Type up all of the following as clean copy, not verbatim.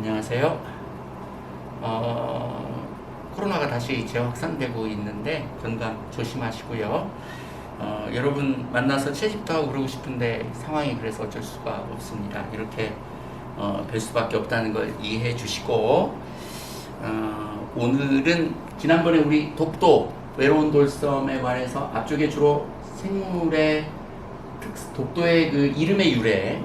안녕하세요. 코로나가 다시 재확산되고 있는데 건강 조심하시고요. 여러분 만나서 채집도 하고 그러고 싶은데 상황이 그래서 어쩔 수가 없습니다. 이렇게 뵐 수밖에 없다는 걸 이해해 주시고, 오늘은 지난번에 우리 독도 외로운 돌섬에 관해서 앞쪽에 주로 생물의 독도의 그 이름의 유래,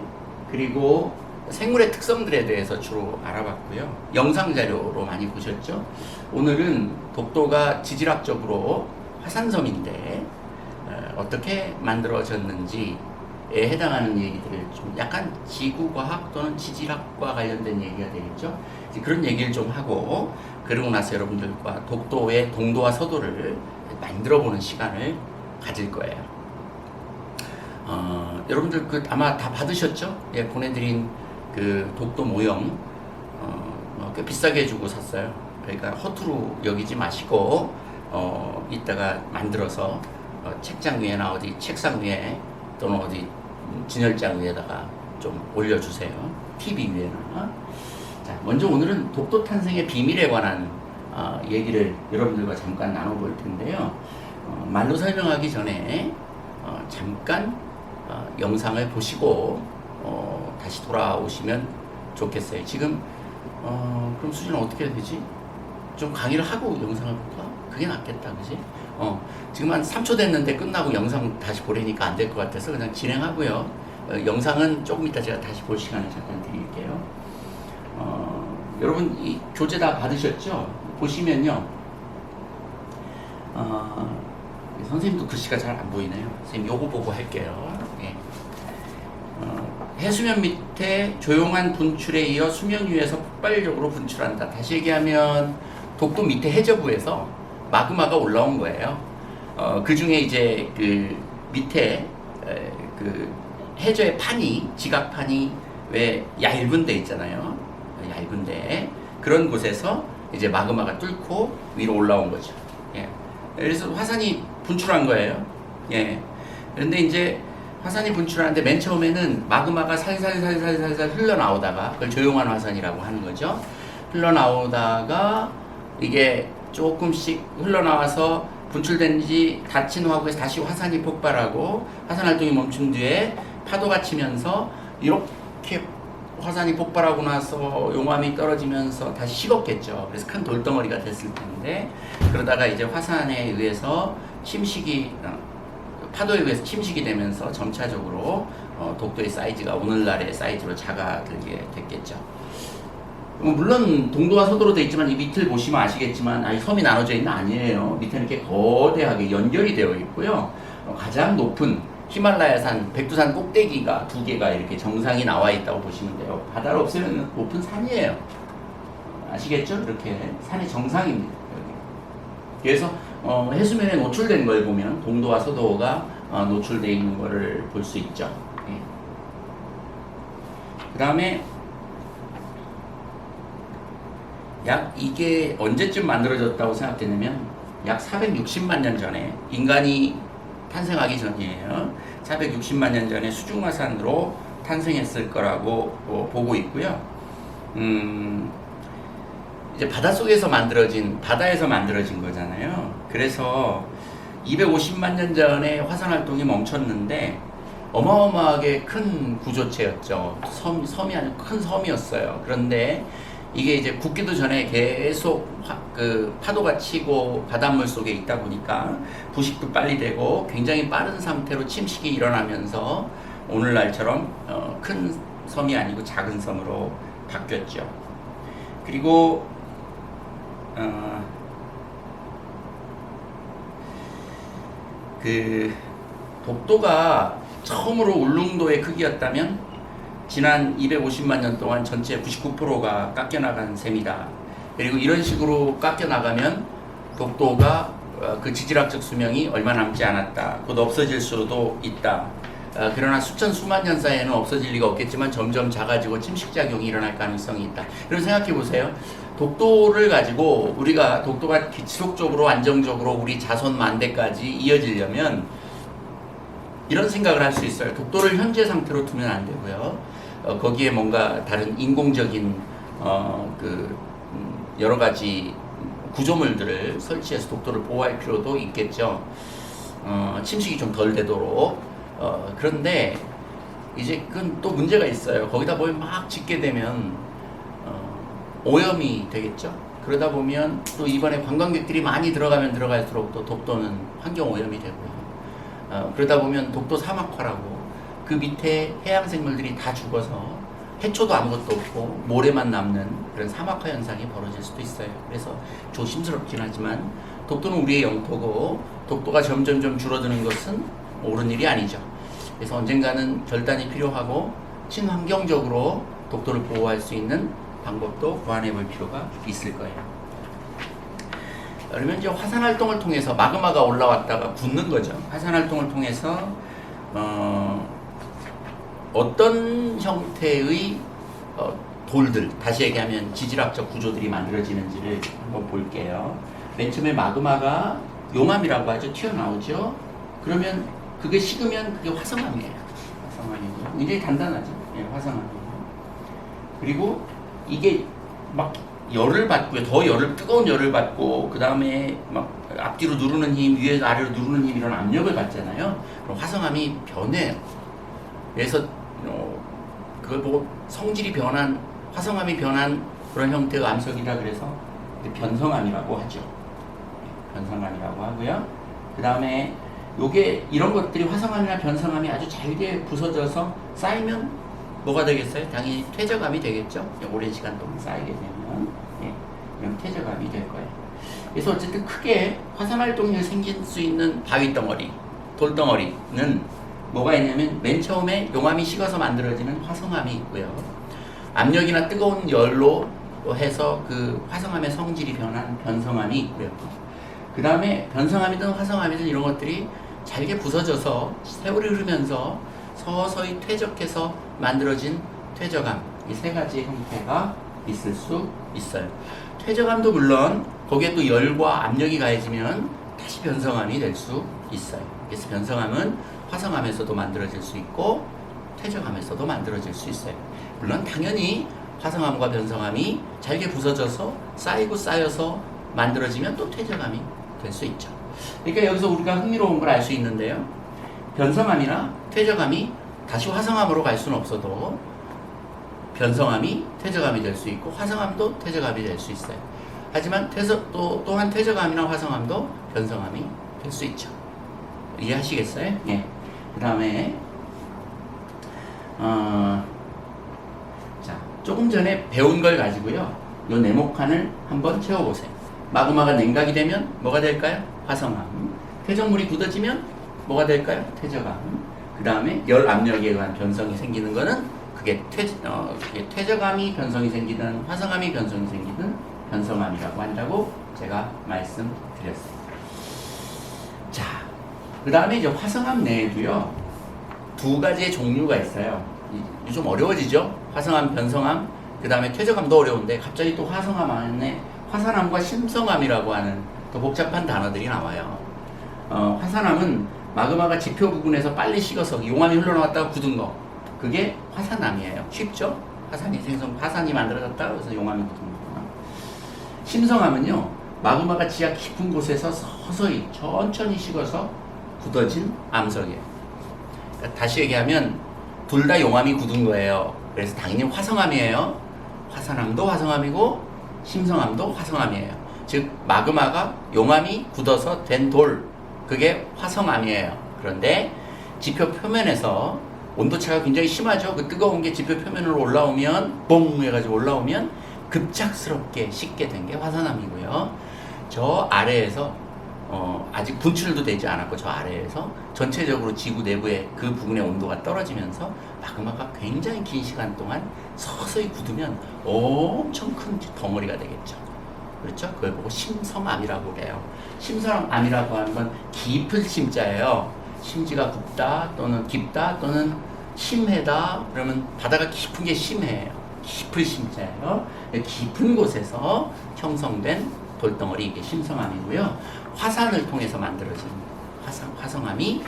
그리고 생물의 특성들에 대해서 주로 알아봤고요. 영상 자료로 많이 보셨죠? 오늘은 독도가 지질학적으로 화산섬인데 어떻게 만들어졌는지에 해당하는 얘기들을 좀 약간 지구과학 또는 지질학과 관련된 얘기가 되겠죠? 그런 얘기를 좀 하고, 그러고 나서 여러분들과 독도의 동도와 서도를 만들어보는 시간을 가질 거예요. 여러분들 아마 다 받으셨죠? 예, 보내드린 그 독도 모형 꽤 비싸게 해주고 샀어요. 그러니까 허투루 여기지 마시고 이따가 만들어서 책장 위에나 어디 책상 위에 또는 어디 진열장 위에다가 좀 올려주세요. TV 위에나. 자, 먼저 오늘은 독도 탄생의 비밀에 관한 얘기를 여러분들과 잠깐 나눠볼 텐데요. 말로 설명하기 전에 잠깐 영상을 보시고 다시 돌아오시면 좋겠어요. 지금 그럼 수진은 어떻게 해야 되지? 좀 강의를 하고 영상을 볼까? 그게 낫겠다, 그지? 지금 한 3초 됐는데 끝나고 영상 다시 보려니까 안 될 것 같아서 그냥 진행하고요. 영상은 조금 이따 제가 다시 볼 시간을 잠깐 드릴게요. 여러분 이 교재 다 받으셨죠? 보시면요. 선생님도 글씨가 잘 안 보이네요. 선생님 요거 보고 할게요. 예. 해수면 밑에 조용한 분출에 이어 수면 위에서 폭발력으로 분출한다. 다시 얘기하면 독도 밑에 해저부에서 마그마가 올라온 거예요. 그 중에 이제 그 밑에 그 해저의 판이, 지각판이 왜 얇은 데 있잖아요. 얇은 데 그런 곳에서 이제 마그마가 뚫고 위로 올라온 거죠. 예. 그래서 화산이 분출한 거예요. 예. 그런데 이제 화산이 분출하는데 맨 처음에는 마그마가 살살살살살살 흘러나오다가, 그걸 조용한 화산이라고 하는 거죠. 흘러나오다가 이게 조금씩 흘러나와서 분출된 지 닫힌 화구에서 다시 화산이 폭발하고, 화산 활동이 멈춘 뒤에 파도가 치면서 이렇게 화산이 폭발하고 나서 용암이 떨어지면서 다시 식었겠죠. 그래서 큰 돌덩어리가 됐을 텐데, 그러다가 이제 화산에 의해서 침식이, 파도에 의해서 침식이 되면서 점차적으로 독도의 사이즈가 오늘날의 사이즈로 작아들게 됐겠죠. 물론 동도와 서도로 되어 있지만 이 밑을 보시면 아시겠지만, 이 섬이 나눠져 있는 아니에요. 밑에는 이렇게 거대하게 연결이 되어 있고요. 가장 높은 히말라야산, 백두산 꼭대기가 2개가 이렇게 정상이 나와 있다고 보시면 돼요. 바다를 없애면 높은 산이에요. 아시겠죠? 이렇게 산의 정상입니다. 여기. 그래서 해수면에 노출된 걸 보면 동도와 서도가 노출되어 있는 것을 볼 수 있죠. 예. 그 다음에 약 이게 언제쯤 만들어졌다고 생각되냐면 약 460만 년 전에, 인간이 탄생하기 전이에요. 460만 년 전에 수중화산으로 탄생했을 거라고 보고 있고요. 이제 바닷속에서 바다에서 만들어진 거잖아요. 그래서 250만 년 전에 화산 활동이 멈췄는데 어마어마하게 큰 구조체였죠. 섬이 아주 큰 섬이었어요. 그런데 이게 이제 굳기도 전에 계속 그 파도가 치고 바닷물 속에 있다 보니까 부식도 빨리 되고 굉장히 빠른 상태로 침식이 일어나면서 오늘날처럼 큰 섬이 아니고 작은 섬으로 바뀌었죠. 그리고 그 독도가 처음으로 울릉도의 크기였다면 지난 250만 년 동안 전체 99%가 깎여나간 셈이다. 그리고 이런 식으로 깎여나가면 독도가 그 지질학적 수명이 얼마 남지 않았다. 곧 없어질 수도 있다. 그러나 수만 년 사이에는 없어질 리가 없겠지만 점점 작아지고 침식작용이 일어날 가능성이 있다. 그럼 생각해 보세요. 독도를 가지고 우리가 독도가 지속적으로 안정적으로 우리 자손 만대까지 이어지려면 이런 생각을 할 수 있어요. 독도를 현재 상태로 두면 안 되고요. 거기에 뭔가 다른 인공적인 여러 가지 구조물들을 설치해서 독도를 보호할 필요도 있겠죠. 침식이 좀 덜 되도록. 그런데 이제 그건 또 문제가 있어요. 거기다 뭘 막 짓게 되면 오염이 되겠죠. 그러다 보면 또 이번에 관광객들이 많이 들어가면 들어갈수록 또 독도는 환경 오염이 되고요. 그러다 보면 독도 사막화라고 그 밑에 해양 생물들이 다 죽어서 해초도 아무것도 없고 모래만 남는 그런 사막화 현상이 벌어질 수도 있어요. 그래서 조심스럽긴 하지만 독도는 우리의 영토고 독도가 점점점 줄어드는 것은 옳은 일이 아니죠. 그래서 언젠가는 결단이 필요하고 친환경적으로 독도를 보호할 수 있는 방법도 고안해 볼 필요가 있을 거예요. 그러면 이제 화산 활동을 통해서 마그마가 올라왔다가 굳는 거죠. 화산 활동을 통해서 어떤 형태의 돌들, 다시 얘기하면 지질학적 구조들이 만들어지는지를 한번 볼게요. 맨 처음에 마그마가 용암이라고 하죠. 튀어나오죠. 그러면 그게 식으면 그게 화성암이에요. 화성암이고 굉장히 단단하죠. 예, 화성암이고. 그리고 이게 막 열을 받고요. 더 뜨거운 열을 받고 그 다음에 막 앞뒤로 누르는 힘, 위에서 아래로 누르는 힘 이런 압력을 받잖아요. 그럼 화성암이 변해요. 그래서 그걸 보고 성질이 변한, 화성암이 변한 그런 형태의 암석이라 그래서 변성암이라고 하죠. 변성암이라고 하고요. 그 다음에 요게 이런 것들이 화성암이나 변성암이 아주 잘게 부서져서 쌓이면 뭐가 되겠어요? 당연히 퇴적암이 되겠죠. 오랜 시간 동안 쌓이게 되면 이런 퇴적암이 될 거예요. 그래서 어쨌든 크게 화산 활동이 생길 수 있는 바위 덩어리, 돌 덩어리는 뭐가 있냐면 맨 처음에 용암이 식어서 만들어지는 화성암이 있고요. 압력이나 뜨거운 열로 해서 그 화성암의 성질이 변한 변성암이 있고요. 그 다음에 변성암이든 화성암이든 이런 것들이 잘게 부서져서 세월이 흐르면서 서서히 퇴적해서 만들어진 퇴적암, 이 세 가지의 형태가 있을 수 있어요. 퇴적암도 물론 거기에 또 열과 압력이 가해지면 다시 변성암이 될 수 있어요. 그래서 변성암은 화성암에서도 만들어질 수 있고 퇴적암에서도 만들어질 수 있어요. 물론 당연히 화성암과 변성암이 잘게 부서져서 쌓이고 쌓여서 만들어지면 또 퇴적암이 될 수 있죠. 그러니까 여기서 우리가 흥미로운 걸 알 수 있는데요. 변성암이나 퇴적암이 다시 화성암으로 갈 수는 없어도 변성암이 퇴적암이 될 수 있고 화성암도 퇴적암이 될 수 있어요. 하지만 또한 퇴적암이나 화성암도 변성암이 될 수 있죠. 이해하시겠어요? 예. 그 다음에 자, 조금 전에 배운 걸 가지고요. 요 네모칸을 한번 채워보세요. 마그마가 냉각이 되면 뭐가 될까요? 화성암. 퇴적물이 굳어지면 뭐가 될까요? 퇴적암. 그 다음에 열 압력에 의한 변성이 생기는 거는 그게 퇴적암이 변성이 생기든 화성암이 변성이 생기든 변성암이라고 한다고 제가 말씀드렸어요. 자, 그 다음에 이제 화성암 내에도요, 두 가지의 종류가 있어요. 좀 어려워지죠? 화성암, 변성암, 그 다음에 퇴적암도 어려운데 갑자기 또 화성암 안에 화산암과 심성암이라고 하는 더 복잡한 단어들이 나와요. 화산암은 마그마가 지표 부근에서 빨리 식어서 용암이 흘러나왔다가 굳은 거, 그게 화산암이에요. 쉽죠? 화산이 만들어졌다 그래서 용암이 굳은 거. 심성암은요, 마그마가 지하 깊은 곳에서 서서히 천천히 식어서 굳어진 암석이에요. 그러니까 다시 얘기하면 둘 다 용암이 굳은 거예요. 그래서 당연히 화성암이에요. 화산암도 화성암이고 심성암도 화성암이에요. 즉 마그마가 용암이 굳어서 된 돌, 그게 화성암이에요. 그런데 지표 표면에서 온도차가 굉장히 심하죠. 그 뜨거운 게 지표 표면으로 올라오면 뽕 해가지고 올라오면 급작스럽게 식게 된 게 화산암이고요. 저 아래에서 아직 분출도 되지 않았고 저 아래에서 전체적으로 지구 내부의 그 부분의 온도가 떨어지면서 마그마가 굉장히 긴 시간 동안 서서히 굳으면 엄청 큰 덩어리가 되겠죠. 그렇죠? 그걸 보고 심성암이라고 그래요. 심성암이라고 하는 건 깊은 심자예요. 심지가 굽다 또는 깊다 또는 심해다. 그러면 바다가 깊은 게 심해예요. 깊은 심자예요. 깊은 곳에서 형성된 돌덩어리, 이게 심성암이고요. 화산을 통해서 만들어진 화성암이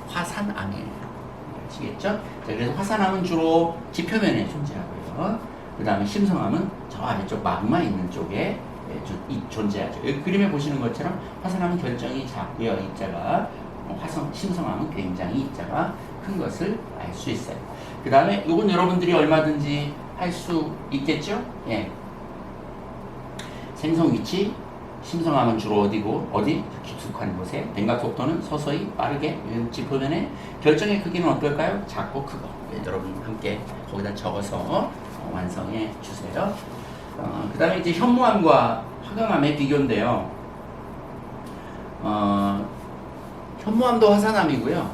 화산암이에요. 아시겠죠? 자, 그래서 화산암은 주로 지표면에 존재하고요. 그 다음에 심성암은 저 아래쪽 마그마 있는 쪽에 존재하죠. 여기 그림에 보시는 것처럼 화산암은 결정이 작고요. 입자가 심성암은 굉장히 입자가 큰 것을 알 수 있어요. 그 다음에 이건 여러분들이 얼마든지 할 수 있겠죠? 예. 생성 위치, 심성암은 주로 어디? 깊숙한 곳에, 냉각 속도는 서서히 빠르게, 지표면에 결정의 크기는 어떨까요? 작고 크고. 예, 여러분 함께 거기다 적어서 완성해 주세요. 그 다음에 이제 현무암과 화강암의 비교인데요. 현무암도 화산암이고요.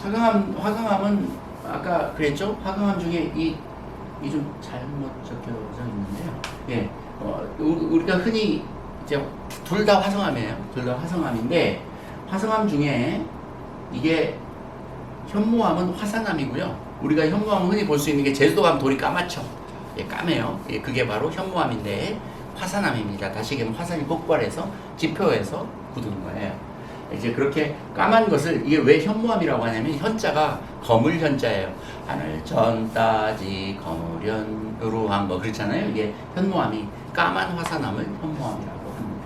화강암은 아까 그랬죠? 화강암 중에 이 좀 잘못 적혀져 있는데요. 예, 우리가 흔히 이제 둘 다 화성암이에요. 둘 다 화성암인데 화성암 중에 이게 현무암은 화산암이고요. 우리가 현무암은 흔히 볼 수 있는 게 제주도가면 돌이 까맣죠. 예, 까매요. 예, 그게 바로 현무암인데 화산암입니다. 다시 얘기하면 화산이 폭발해서 지표에서 굳은 거예요. 이제 그렇게 까만 것을 이게 왜 현무암이라고 하냐면 현자가 거물 현자예요. 하늘 전 따지 거물현으로 한 거 그렇잖아요. 이게 현무암이 까만 화산암을 현무암이라고 합니다.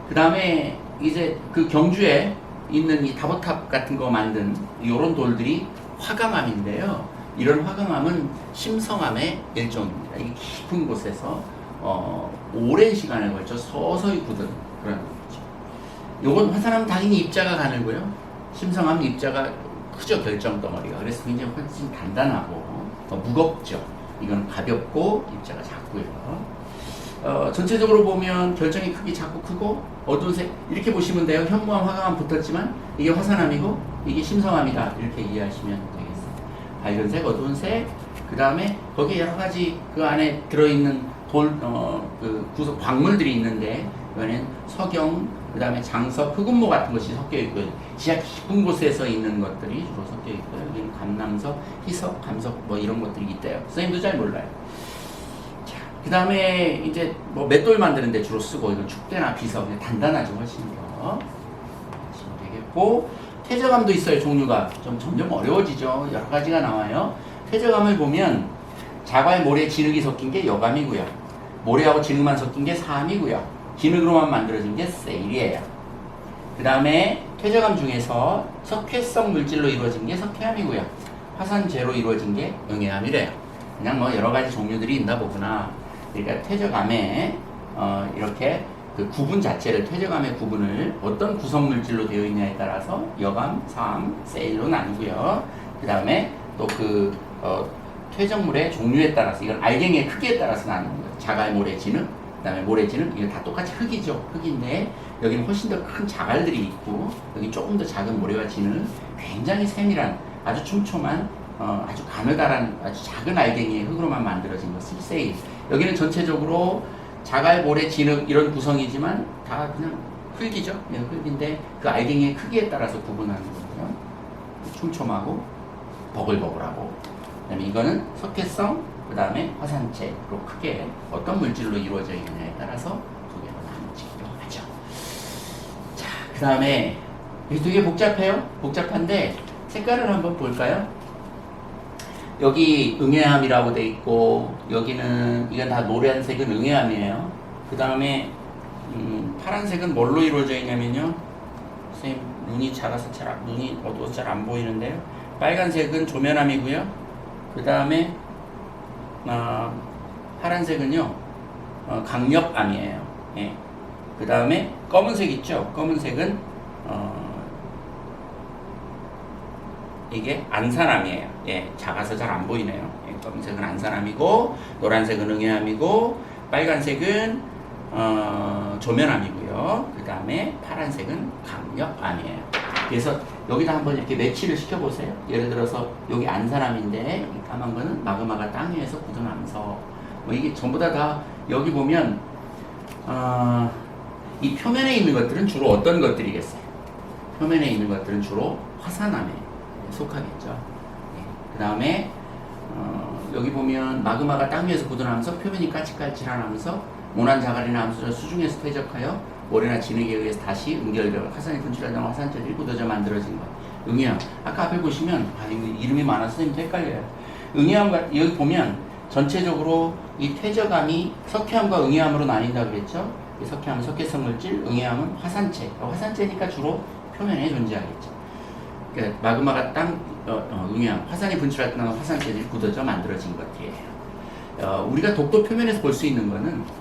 그 다음에 이제 그 경주에 있는 이 다보탑 같은 거 만든 이런 돌들이 화강암인데요. 이런 화강암은 심성암의 일종입니다. 이게 깊은 곳에서 오랜 시간에 걸쳐 서서히 굳은 그런 거죠. 요건 화산암 당연히 입자가 가늘고요. 심성암 입자가 크죠. 결정 덩어리가. 그래서 굉장히 훨씬 단단하고 더 무겁죠. 이건 가볍고 입자가 작고요. 전체적으로 보면 결정이 크기 작고 크고 어두운 색 이렇게 보시면 돼요. 현무암, 화강암 붙었지만 이게 화산암이고 이게 심성암이다 이렇게 이해하시면 되겠어요. 밝은 색, 어두운 색, 그 다음에 거기에 여러 가지 그 안에 들어있는 그 구석 광물들이 있는데 이거는 석영, 그 다음에 장석, 흑운모 같은 것이 섞여 있고요. 지하 깊은 곳에서 있는 것들이 주로 섞여 있고요. 여기는 감남석, 희석, 감석 뭐 이런 것들이 있대요. 선생님도 잘 몰라요. 그 다음에 이제 뭐 맷돌 만드는데 주로 쓰고 이건 축대나 비석 단단하죠. 훨씬 더 하시면 되겠고 퇴적암도 있어요. 종류가 좀 점점 어려워지죠. 여러 가지가 나와요. 퇴적암을 보면 자갈, 모래, 진흙이 섞인 게 여감이고요. 모래하고 진흙만 섞인 게 사암이고요. 진흙으로만 만들어진 게 세일이에요. 그 다음에 퇴적암 중에서 석회성 물질로 이루어진 게 석회암이고요. 화산재로 이루어진 게 응해암이래요. 그냥 뭐 여러 가지 종류들이 있나 보구나. 그러니까 퇴적암에 이렇게 그 구분 자체를 퇴적암의 구분을 어떤 구성 물질로 되어 있냐에 따라서 여감, 사암, 세일로 나누고요. 그 다음에 또 그 퇴적물의 종류에 따라서 이건 알갱이의 크기에 따라서 나누는 거예요. 자갈, 모래, 진흙, 그 다음에 모래, 진흙 이거 다 똑같이 흙이죠. 흙인데 여기는 훨씬 더 큰 자갈들이 있고 여기 조금 더 작은 모래와 진흙 굉장히 세밀한 아주 촘촘한 아주 가느다란 아주 작은 알갱이의 흙으로만 만들어진 것을 세일. 여기는 전체적으로 자갈, 모래, 진흙 이런 구성이지만 다 그냥 흙이죠. 흙인데 그 알갱이의 크기에 따라서 구분하는 거고요. 촘촘하고 버글버글하고 그다음에 이거는 석회성, 그 다음에 화산재로 크게 어떤 물질로 이루어져 있느냐에 따라서 두 개로 나눠지기도 하죠. 자, 그 다음에 이게 되게 복잡해요. 복잡한데 색깔을 한번 볼까요? 여기 응해암이라고 돼 있고 여기는 이건 다 노란색은 응해암이에요. 그 다음에 파란색은 뭘로 이루어져 있냐면요. 선생님 눈이 작아서 눈이 어두워서 잘 안 보이는데요. 빨간색은 조면암이고요. 그 다음에 파란색은요 강력암이에요. 예. 그 다음에 검은색 있죠. 검은색은 이게 안산암이에요. 예, 작아서 잘 안 보이네요. 예, 검은색은 안산암이고 노란색은 응해암이고 빨간색은 조면암이고요. 그 다음에 파란색은 강력암이에요. 그래서 여기다 한번 이렇게 매치를 시켜보세요. 예를 들어서 여기 안산암인데 이 까만 거는 마그마가 땅 위에서 굳은 암석. 뭐 이게 전부 다 여기 보면 이 표면에 있는 것들은 주로 어떤 것들이겠어요? 표면에 있는 것들은 주로 화산암에 속하겠죠. 네. 그 다음에 여기 보면 마그마가 땅 위에서 굳은 암석, 표면이 까칠까칠한 암석, 모난 자갈이나 암석을 수중에서 퇴적하여 모래나 진흙에 의해서 다시 응결되어 화산이 분출하던 화산재들이 굳어져 만들어진 것. 응해암. 아까 앞에 보시면 이름이 많아서 선생님도 헷갈려요. 응해암 여기 보면 전체적으로 이 퇴적암이 석회암과 응애암으로 나뉜다고 그랬죠. 이 석회암은 석회성 물질, 응애암은 화산재. 화산재니까 주로 표면에 존재하겠죠. 그러니까 마그마가 응애암, 화산이 분출할 때 나온 화산재들이 굳어져 만들어진 것들이에요. 우리가 독도 표면에서 볼 수 있는 거는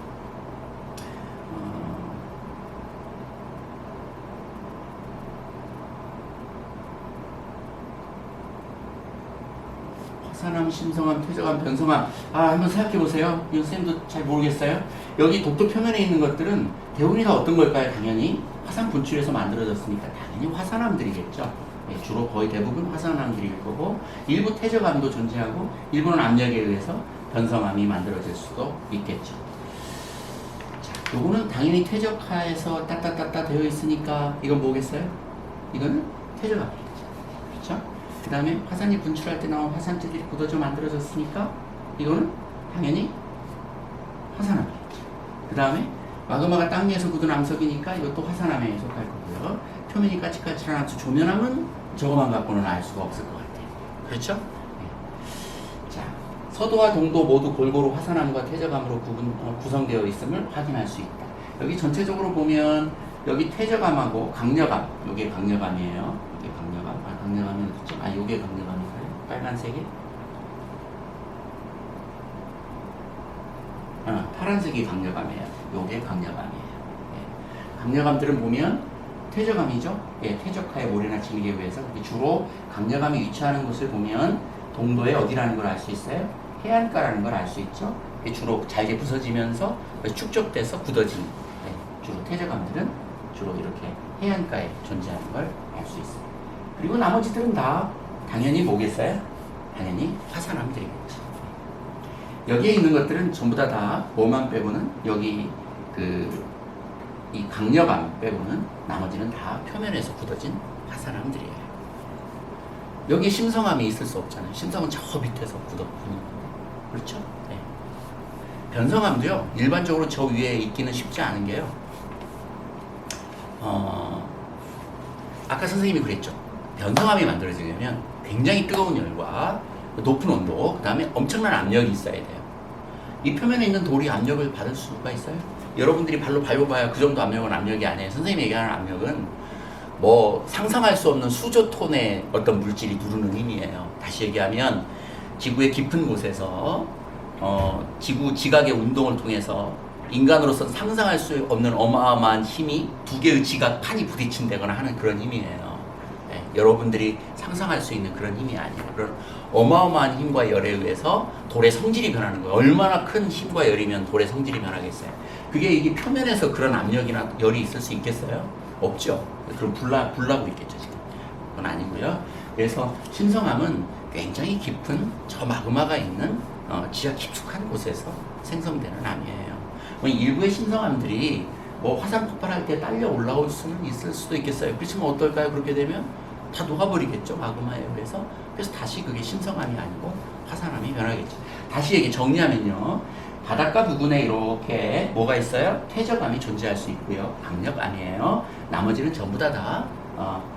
화산암, 심성암, 퇴적암, 변성암. 한번 생각해 보세요. 이거 쌤도 잘 모르겠어요. 여기 독도 표면에 있는 것들은 대부분이 다 어떤 걸까요? 당연히 화산 분출해서 만들어졌으니까 당연히 화산암들이겠죠. 예, 주로 거의 대부분 화산암들일 거고, 일부 퇴적암도 존재하고, 일부는 압력에 의해서 변성암이 만들어질 수도 있겠죠. 자, 요거는 당연히 퇴적하에서 따따따따 되어 있으니까 이건 뭐겠어요? 이거는 퇴적암이겠죠. 그렇죠? 그 다음에 화산이 분출할 때 나온 화산재들이 굳어져 만들어졌으니까 이거는 당연히 화산암이겠죠. 그 다음에 마그마가 땅 위에서 굳은 암석이니까 이것도 화산암에 속할 거고요. 표면이 까칠까칠한 암석, 조면암은 저거만 갖고는 알 수가 없을 것 같아요. 그렇죠? 네. 자, 서도와 동도 모두 골고루 화산암과 퇴적암으로 구성되어 있음을 확인할 수 있다. 여기 전체적으로 보면 여기 퇴적암하고 강력암, 요게 강력암이에요. 요게 강력암, 강력암이 어딨죠? 요게 강력암인가요? 빨간색이? 파란색이 강력암이에요. 요게 강력암이에요. 예. 강력암들은 보면 퇴적암이죠. 예, 퇴적하에 모래나 진흙에 의해서 주로 강력암이 위치하는 곳을 보면 동도에 어디라는 걸 알 수 있어요? 해안가라는 걸 알 수 있죠. 주로 잘게 부서지면서 축적돼서 굳어진, 예, 주로 퇴적암들은 주로 이렇게 해안가에 존재하는 걸 알 수 있어요. 그리고 나머지들은 다 당연히 뭐겠어요? 당연히 화산암들이겠죠. 여기에 있는 것들은 전부 다 뭐만 빼고는 여기 이 강력암 빼고는 나머지는 다 표면에서 굳어진 화산암들이에요. 여기 심성암이 있을 수 없잖아요. 심성은 저 밑에서 굳는 건데. 그렇죠? 네. 변성암도요, 일반적으로 저 위에 있기는 쉽지 않은 게요. 아까 선생님이 그랬죠. 변성암이 만들어지려면 굉장히 뜨거운 열과 높은 온도, 그 다음에 엄청난 압력이 있어야 돼요. 이 표면에 있는 돌이 압력을 받을 수가 있어요? 여러분들이 발로 밟아봐야 그 정도 압력은 압력이 아니에요. 선생님이 얘기하는 압력은 뭐 상상할 수 없는 수조 톤의 어떤 물질이 누르는 힘이에요. 다시 얘기하면 지구의 깊은 곳에서 지구 지각의 운동을 통해서 인간으로서는 상상할 수 없는 어마어마한 힘이 두 개의 지각판이 부딪힌다거나 하는 그런 힘이에요. 네, 여러분들이 상상할 수 있는 그런 힘이 아니에요. 그런 어마어마한 힘과 열에 의해서 돌의 성질이 변하는 거예요. 얼마나 큰 힘과 열이면 돌의 성질이 변하겠어요. 그게 이게 표면에서 그런 압력이나 열이 있을 수 있겠어요? 없죠. 그럼 불나고 있겠죠, 지금. 그건 아니고요. 그래서 신성암은 굉장히 깊은 저 마그마가 있는 지하 깊숙한 곳에서 생성되는 암이에요. 뭐 일부의 신성암들이 뭐 화산 폭발할 때 딸려 올라올 수는 있을 수도 있겠어요. 그렇지만 어떨까요? 그렇게 되면 다 녹아버리겠죠, 마그마에 의해서. 그래서 다시 그게 신성암이 아니고 화산암이 변하겠죠. 다시 정리하면요, 바닷가 부근에 이렇게 뭐가 있어요? 퇴적암이 존재할 수 있고요, 강력암이에요. 나머지는 전부 다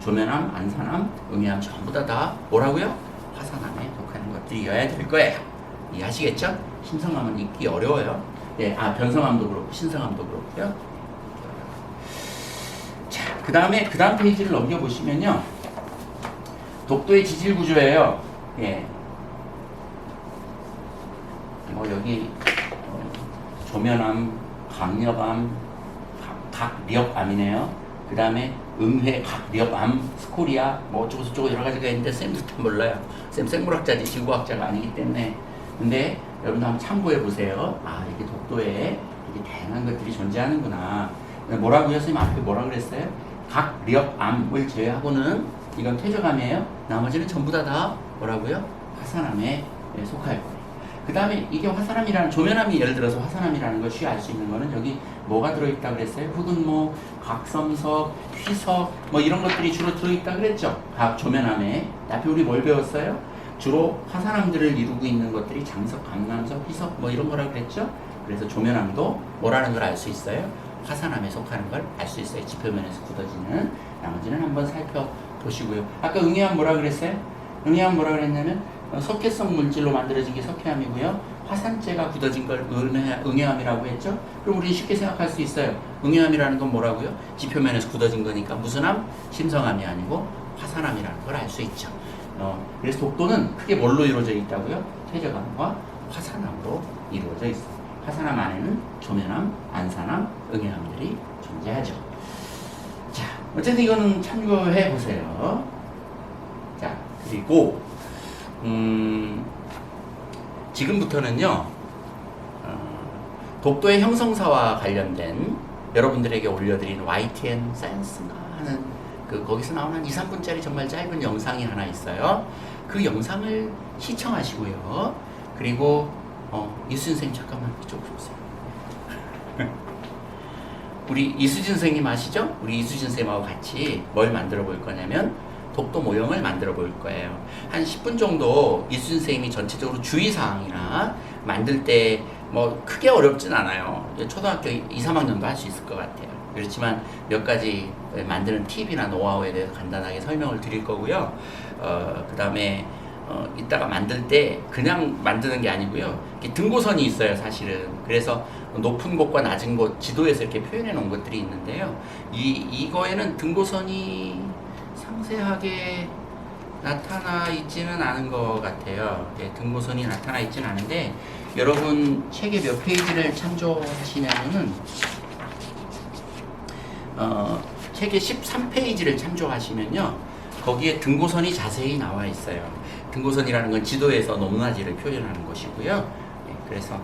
조면암, 안산암, 응애암 전부 다 뭐라고요? 화산암에 속하는 것들이어야 될 거예요. 이해하시겠죠? 신성암은 있기 어려워요. 예, 변성암도 그렇고 신성암도 그렇고요. 자, 그 다음 페이지를 넘겨보시면요, 독도의 지질 구조예요. 예. 뭐 여기 조면암, 강력암, 각력암이네요. 그 다음에 응회, 각력암, 스코리아, 뭐 어쩌고저쩌고 여러 가지가 있는데 쌤도 잘 몰라요. 쌤 생물학자지 지구학자가 아니기 때문에. 근데 여러분도 한번 참고해 보세요. 이렇게 독도에 이렇게 다양한 것들이 존재하는구나. 뭐라고요? 선생님 앞에 뭐라 그랬어요? 각력암을 제외하고는 이건 퇴적암이에요. 나머지는 전부 다 뭐라고요? 화산암에 속할 거예요. 그 다음에 이게 화산암이라는, 조면암이 예를 들어서 화산암이라는 걸 쉬이 알 수 있는 거는 여기 뭐가 들어있다 그랬어요? 흑은목, 각섬석, 휘석, 뭐 이런 것들이 주로 들어있다 그랬죠? 조면암에. 앞에 우리 뭘 배웠어요? 주로 화산암들을 이루고 있는 것들이 장석, 감남석, 휘석 뭐 이런 거라 그랬죠? 그래서 조면암도 뭐라는 걸 알 수 있어요? 화산암에 속하는 걸 알 수 있어요. 지표면에서 굳어지는. 나머지는 한번 살펴보시고요. 아까 응애암 뭐라 그랬어요? 응애암 뭐라 그랬냐면 석회성 물질로 만들어진 게 석회암이고요. 화산재가 굳어진 걸 응해암이라고 했죠? 그럼 우리는 쉽게 생각할 수 있어요. 응해암이라는 건 뭐라고요? 지표면에서 굳어진 거니까 무슨 암? 심성암이 아니고 화산암이라는 걸 알 수 있죠. 그래서 독도는 크게 뭘로 이루어져 있다고요? 퇴적암과 화산암으로 이루어져 있어요. 화산암 안에는 조면암, 안산암, 응해암들이 존재하죠. 자, 어쨌든 이거는 참고해 보세요. 자, 그리고 지금부터는요, 독도의 형성사와 관련된 여러분들에게 올려드린 YTN 사이언스인가 하는 거기서 나오는 한 2, 3분짜리 정말 짧은 영상이 하나 있어요. 그 영상을 시청하시고요. 그리고 이수진 선생님 잠깐만 이쪽으로 오세요. 우리 이수진 선생님 아시죠? 우리 이수진 선생님하고 같이 뭘 만들어 볼 거냐면 독도 모형을 만들어 볼 거예요. 한 10분 정도 이수진 선생님이 전체적으로 주의사항이나 만들 때 뭐 크게 어렵진 않아요. 초등학교 2, 3학년도 할 수 있을 것 같아요. 그렇지만 몇 가지 만드는 팁이나 노하우에 대해서 간단하게 설명을 드릴 거고요. 그 다음에 이따가 만들 때 그냥 만드는 게 아니고요. 이렇게 등고선이 있어요, 사실은. 그래서 높은 곳과 낮은 곳 지도에서 이렇게 표현해 놓은 것들이 있는데요. 이거에는 등고선이 상세하게 나타나 있지는 않은 것 같아요. 등고선이 나타나 있지는 않은데 여러분 책의 몇 페이지를 참조하시냐면은 책의 13페이지를 참조하시면요. 거기에 등고선이 자세히 나와 있어요. 등고선이라는 건 지도에서 높낮이를 표현하는 것이고요. 그래서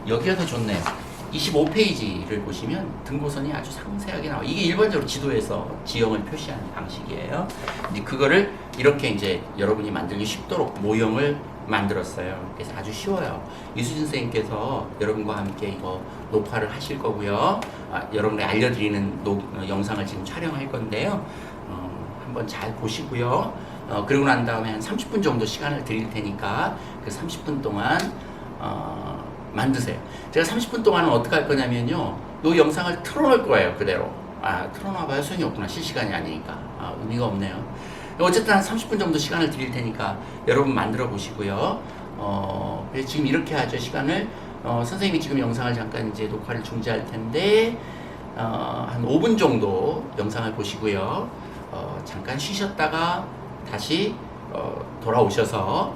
여기가 더 좋네요. 25페이지를 보시면 등고선이 아주 상세하게 나와요. 이게 일반적으로 지도에서 지형을 표시하는 방식이에요. 근데 그거를 이렇게 이제 여러분이 만들기 쉽도록 모형을 만들었어요. 그래서 아주 쉬워요. 이수진 선생님께서 여러분과 함께 이거 녹화를 하실 거고요. 여러분이 알려드리는 영상을 지금 촬영할 건데요. 한번 잘 보시고요. 그러고 난 다음에 한 30분 정도 시간을 드릴 테니까 그 30분 동안 만드세요. 제가 30분 동안은 어떻게 할 거냐면요. 이 영상을 틀어놓을 거예요. 그대로. 틀어놔봐야 소용이 없구나. 실시간이 아니니까. 의미가 없네요. 어쨌든 한 30분 정도 시간을 드릴 테니까 여러분 만들어 보시고요. 그래서 지금 이렇게 하죠. 시간을. 선생님이 지금 영상을 잠깐 이제 녹화를 중지할 텐데, 한 5분 정도 영상을 보시고요. 잠깐 쉬셨다가 다시 돌아오셔서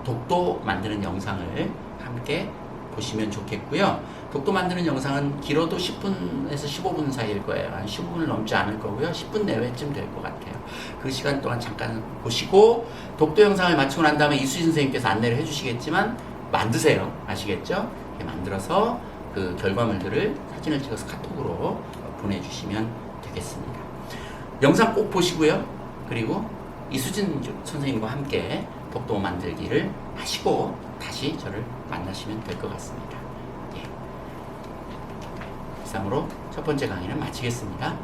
독도 만드는 영상을 함께 보시면 좋겠고요. 독도 만드는 영상은 길어도 10분에서 15분 사이일 거예요. 한 15분을 넘지 않을 거고요. 10분 내외쯤 될 것 같아요. 그 시간 동안 잠깐 보시고 독도 영상을 마치고 난 다음에 이수진 선생님께서 안내를 해주시겠지만 만드세요. 아시겠죠? 이렇게 만들어서 그 결과물들을 사진을 찍어서 카톡으로 보내주시면 되겠습니다. 영상 꼭 보시고요. 그리고 이수진 선생님과 함께 독도 만들기를 하시고 다시 저를 만나시면 될 것 같습니다. 이상으로 첫 번째 강의는 마치겠습니다.